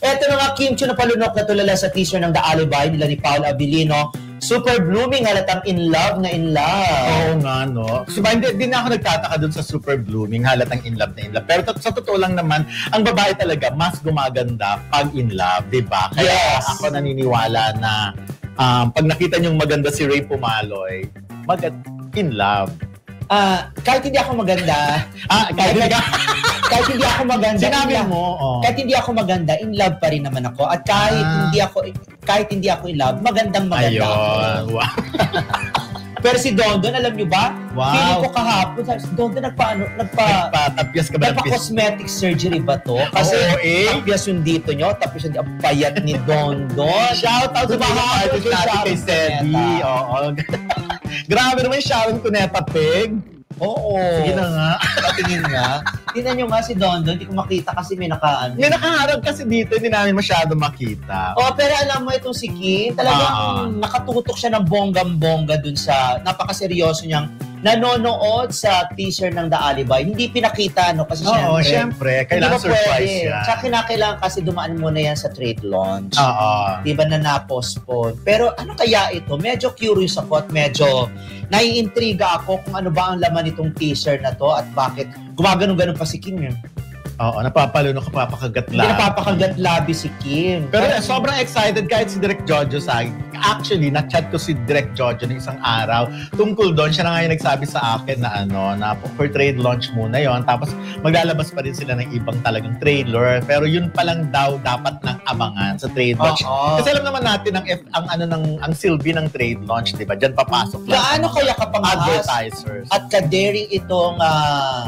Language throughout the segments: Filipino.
Eto na nga, Kim Chiu, napalunok na tulala sa teaser ng The Alibi nila ni Paolo Abilino. Super blooming, halatang in love na in love. Oo nga, no? So, hindi na ako nagtataka dun sa super blooming, halatang in love na in love. Pero sa totoo lang naman, ang babae talaga mas gumaganda pag in love, di ba? Kaya yes, ako naniniwala na pag nakita niyong maganda si Ray Pumaloy, in love. Kahit hindi ako maganda, kahit hindi ako maganda, sinabi mo, kahit hindi ako maganda, in love pa rin naman ako. At kahit hindi ako in love, magandang maganda ako. Wow. Pero si Dondon, alam niyo ba? Wow. Feeling ko kahapon, si Dondon nagpa-tapyas ka ba? Nagpa-cosmetic surgery ba to? Kasi tapyas yung dito nyo, tapos yung payat ni Dondon. Shout out sa mga artist natin kay Sedi. Oo. Grabe naman Sharon Cuneta Peg. Oo. Sige na nga. Patingin nga. Tingnan nyo nga si Dondon, hindi ko makita kasi may nakaano. May nakaharap kasi dito, hindi namin masyado makita. Pero alam mo itong si Kim, talagang nakatutok siya ng bonggang-bongga dun sa napakaseryoso niyang nanonood sa teaser ng The Alibi. Hindi pinakita, kasi syempre. Kailangan surprise yan. Tsaka kinakailangan kasi dumaan muna yan sa trade launch. Di ba na na-postpone? Pero ano kaya ito? Medyo curious ako at medyo naiintriga ako kung ano ba ang laman nitong teaser na to at bakit gumagano'n-ganon pa si Kim yun. Oo, napapalunok, napapakagat labi. Hindi napapakagat labi si Kim. Pero sobrang excited kahit si Direk Jojo sa akin. Actually, na-chat ko si Direk Jojo ng isang araw. Tungkol doon, siya na nga yung nagsabi sa akin na na for trade launch muna yon. Tapos maglalabas pa rin sila ng ibang talagang trailer. Pero yun pa lang daw dapat nang abangan sa trade launch. Kasi alam naman natin ang silbi ng trade launch, di ba? Diyan papasok lang. Gaano kaya kapangahas advertisers at ka-daring itong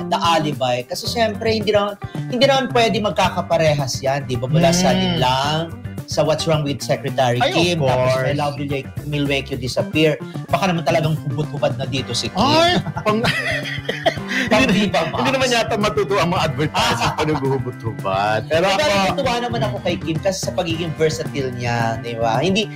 The Alibi? Kasi syempre, hindi naman pwede magkakaparehas yan, di ba? Mula sa Linlang, sa What's Wrong with Secretary Kim, tapos My Love Will Make You Disappear. Baka naman talagang hubot-hubad na dito si Kim. Hindi naman yata matuto ang mga advertisers pa nag-hubot-hubad. Pero natutuwa naman ako kay Kim kasi sa pagiging versatile niya, di ba? Hindi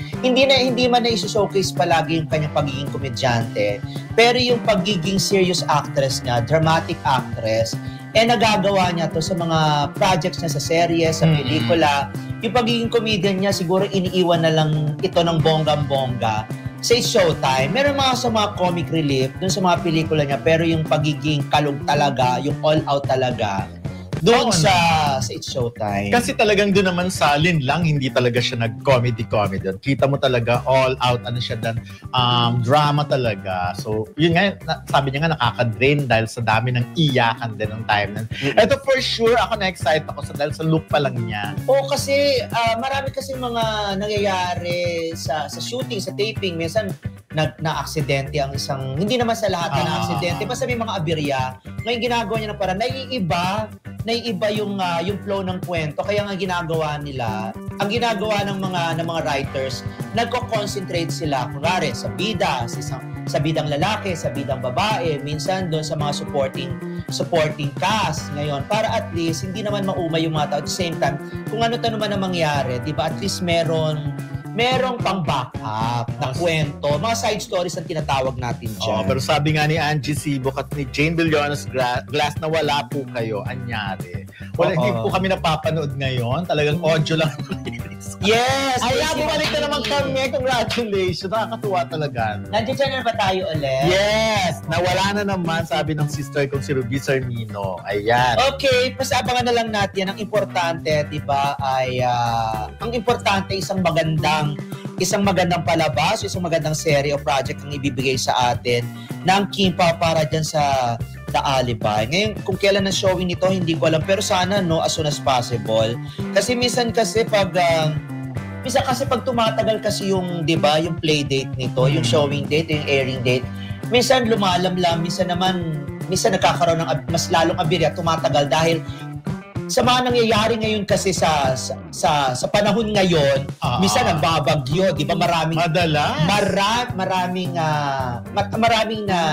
man na i-showcase palagi yung kanyang pagiging komedyante. Pero yung pagiging serious actress niya, dramatic actress, nagagawa niya to sa mga projects niya sa serye, sa pelikula. Yung pagiging comedian niya, siguro iniiwan na lang ito ng bonggang-bongga sa Showtime. Meron sa mga comic relief dun sa mga pelikula niya, pero yung pagiging kalog talaga, yung all-out talaga, doon sa It's Showtime. Kasi talagang doon naman sa Linlang, hindi talaga siya nag-comedy. Kita mo talaga all out, siya dan, drama talaga. So, yun nga, sabi niya nga nakaka-drain dahil sa dami ng iyakan din ng time. Ito for sure, ako na-excite ako dahil sa look pa lang niya. Kasi marami kasi mga nangyayari sa shooting, sa taping. Minsan, na-aksidente ang isang, hindi naman sa lahat na aksidente, basta may mga aberya. Ngayon ginagawa niya na parang naiiba yung flow ng kwento. Kaya nga ginagawa nila, ang ginagawa ng mga writers, nagko-concentrate sila kunwari sa bida, sa bidang lalaki, sa bidang babae, minsan doon sa mga supporting cast ngayon, para at least hindi naman maumay yung mga tao. At the same time, kung ano naman ang mangyari, di ba, at least merong pang backup na kwento, mga side stories ang tinatawag natin dyan. Pero sabi nga ni Angie Sibok at ni Jane Villones Glass na wala po kayo, anyari. Hindi po kami napapanood ngayon, talagang audio lang. Yes! Bumalik na naman kami. Congratulations. Nakakatuwa talaga. Nandiyan na ba tayo ulit? Yes! Nawala na naman, sabi ng sister kong si Ruby Sarmino. Ayan. Okay, pasabangan na lang natin. Ang importante, di ba, ay ang importante isang magandang palabas, isang magandang serye o project ang ibibigay sa atin ng Kim Pao para dyan sa The Alibi. Ngayon, kung kailan ang showing nito, hindi ko alam. Pero sana, as soon as possible. Kasi minsan pag tumatagal kasi yung, di ba, yung play date nito, yung showing date, yung airing date, minsan lumalamlam, minsan nagkakaroon ng mas lalong aberya, tumatagal dahil sa mga nangyayari ngayon kasi sa panahon ngayon, minsan nagbabagyo, di ba, maraming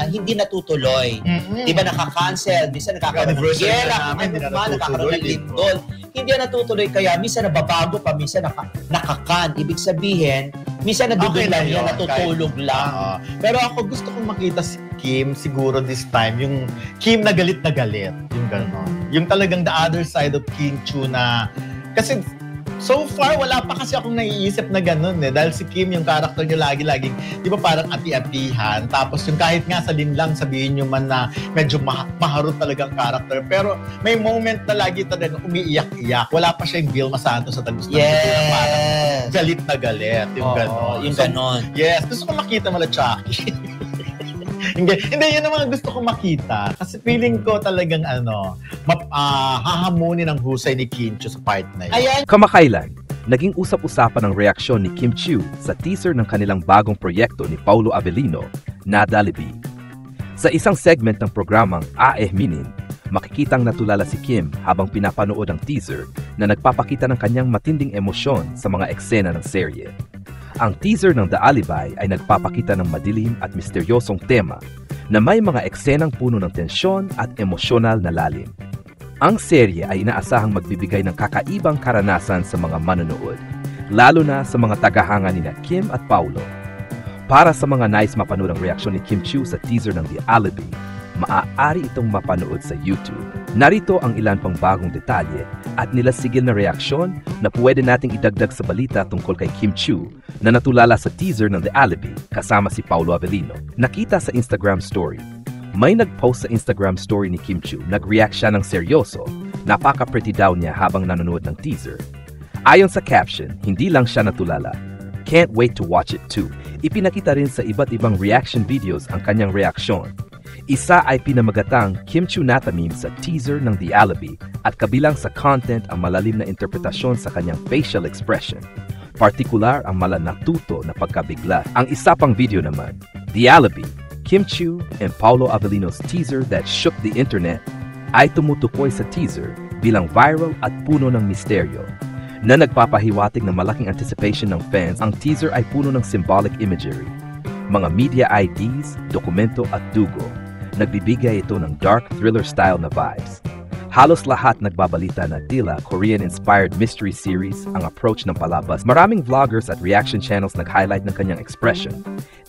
hindi natutuloy. Di ba, nakakancel, minsan nagkakaroon ng gera, nagkakaroon ng lindol. Hindi natutuloy, kaya minsan nababago pa, minsan nakakan. Ibig sabihin, minsan nadudul lang yan, natutulog lang. Pero ako gusto kong makita Kim, siguro this time, yung Kim na galit, yung gano'n. Yung talagang the other side of Kim Chiu na, kasi so far, wala pa kasi akong naiisip na gano'n eh. Dahil si Kim, yung character niya lagi-laging, di ba parang ati-atihan. Tapos yung kahit nga sa linlang, sabihin nyo man na medyo maharot talagang character. Pero may moment na lagi talagang umiiyak-iyak. Wala pa siya yung Vilma Santos sa Tagusta. Yes! Parang galit na galit. Yung gano'n. Yung gano'n. Yes. Gusto ko makita mala Chucky. Hindi, yun ang mga gusto ko makita. Kasi feeling ko talagang hahamunin ang husay ni Kim Chiu sa part na yun. Ayan. Kamakailan, naging usap-usapan ang reaksyon ni Kim Chiu sa teaser ng kanilang bagong proyekto ni Paulo Avellino na Dalibi. Sa isang segment ng programang Minin, makikitang natulala si Kim habang pinapanood ang teaser na nagpapakita ng kanyang matinding emosyon sa mga eksena ng serye. Ang teaser ng The Alibi ay nagpapakita ng madilim at misteryosong tema na may mga eksenang puno ng tensyon at emosyonal na lalim. Ang serye ay inaasahang magbibigay ng kakaibang karanasan sa mga manonood, lalo na sa mga tagahanga nina Kim at Paulo. Para sa mga nais mapanood ang reaksyon ni Kim Chiu sa teaser ng The Alibi, maaari itong mapanood sa YouTube. Narito ang ilan pang bagong detalye at nilasigil na reaksyon na pwede nating idagdag sa balita tungkol kay Kim Chiu na natulala sa teaser ng The Alibi kasama si Paulo Avellino. Nakita sa Instagram story. May nag-post sa Instagram story ni Kim Chiu, nag-react siya ng seryoso. Napaka-pretty daw niya habang nanonood ng teaser. Ayon sa caption, hindi lang siya natulala. Can't wait to watch it too. Ipinakita rin sa iba't ibang reaction videos ang kanyang reaksyon. Isa ay pinamagatang Kim Chiu Nata meme sa teaser ng The Alibi at kabilang sa content ang malalim na interpretasyon sa kanyang facial expression. Partikular ang malanatuto na pagkabigla. Ang isa pang video naman, The Alibi, Kim Chiu and Paulo Avellino's teaser that shook the internet ay tumutukoy sa teaser bilang viral at puno ng misteryo. Na nagpapahiwatig ng malaking anticipation ng fans, ang teaser ay puno ng symbolic imagery, mga media IDs, dokumento at dugo. Nagbibigay ito ng dark thriller style na vibes. Halos lahat nagbabalita na tila Korean-inspired mystery series ang approach ng palabas. Maraming vloggers at reaction channels nag-highlight ng kanyang expression.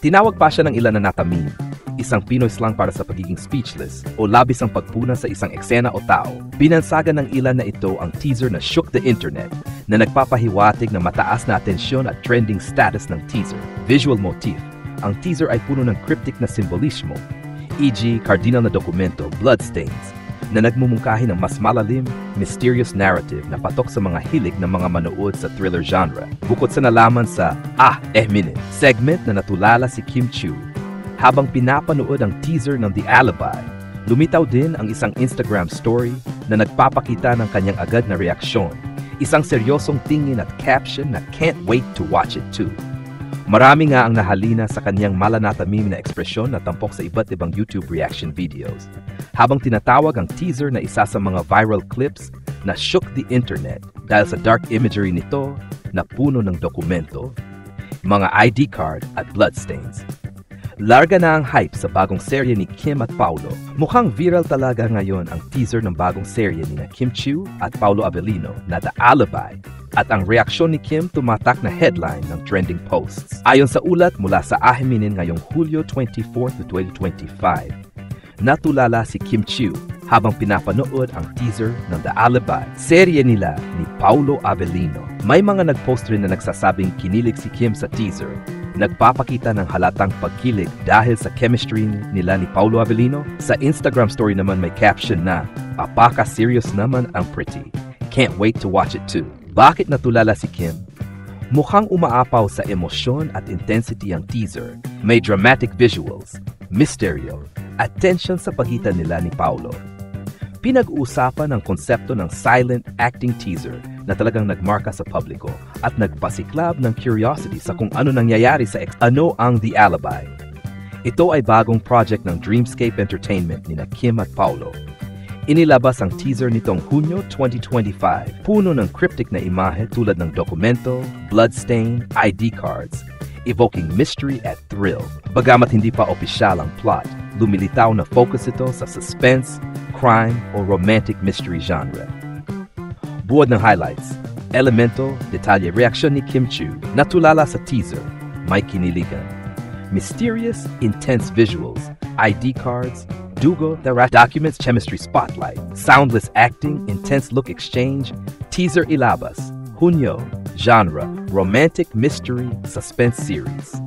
Tinawag pa siya ng ilan na natamin, isang Pinoy slang para sa pagiging speechless o labis ang pagpuna sa isang eksena o tao. Binansagan ng ilan na ito ang teaser na shook the internet na nagpapahiwatig na mataas na atensyon at trending status ng teaser. Visual motif. Ang teaser ay puno ng cryptic na simbolismo, e.g. cardinal na dokumento, bloodstains, na nagmumungkahi ng mas malalim, mysterious narrative na patok sa mga hilig ng mga manood sa thriller genre. Bukod sa nalaman sa Minin, segment na natulala si Kim Chiu, habang pinapanood ang teaser ng The Alibi, lumitaw din ang isang Instagram story na nagpapakita ng kanyang agad na reaksyon, isang seryosong tingin at caption na can't wait to watch it too. Marami nga ang nahalina sa kanyang malanata meme na ekspresyon na tampok sa iba't ibang YouTube reaction videos. Habang tinatawag ang teaser na isa sa mga viral clips na shook the internet dahil sa dark imagery nito na puno ng dokumento, mga ID card at bloodstains. Larga na ang hype sa bagong serye ni Kim at Paulo. Mukhang viral talaga ngayon ang teaser ng bagong serye ni Kim Chiu at Paulo Avellino na The Alibi. At ang reaksyon ni Kim tumatak na headline ng trending posts. Ayon sa ulat mula sa Minin ngayong Hulyo 24, 2025, natulala si Kim Chiu habang pinapanood ang teaser ng The Alibi, serye nila ni Paulo Avellino. May mga nagpost rin na nagsasabing kinilig si Kim sa teaser. Nagpapakita ng halatang pagkilig dahil sa chemistry nila ni Paulo Avellino. Sa Instagram story naman may caption na, "Apaka-serious naman ang pretty. Can't wait to watch it too." Bakit natulala si Kim? Mukhang umaapaw sa emosyon at intensity ang teaser. May dramatic visuals, misteryo, at tension sa pagitan nila ni Paulo. Pinag-uusapan ang konsepto ng silent acting teaser na talagang nagmarka sa publiko at nagpasiklab ng curiosity sa kung ano nangyayari sa ano ang The Alibi. Ito ay bagong project ng Dreamscape Entertainment ni Kim at Paulo. Inilabas ang teaser nitong Hunyo 2025. Puno ng cryptic na imahe tulad ng dokumento, bloodstain, ID cards, evoking mystery at thrill. Bagamat hindi pa opisyal ang plot, lumilitaw na focus ito sa suspense, crime, o romantic mystery genre. Buod ng highlights, elemento, detalye, reaksyon ni Kim Chiu, natulala sa teaser, may kiniligan. Mysterious, intense visuals, ID cards, Dugo Tara Documents Chemistry Spotlight, Soundless Acting, Intense Look Exchange, Teaser Ilabas, Hunyo, Genre, Romantic Mystery Suspense Series.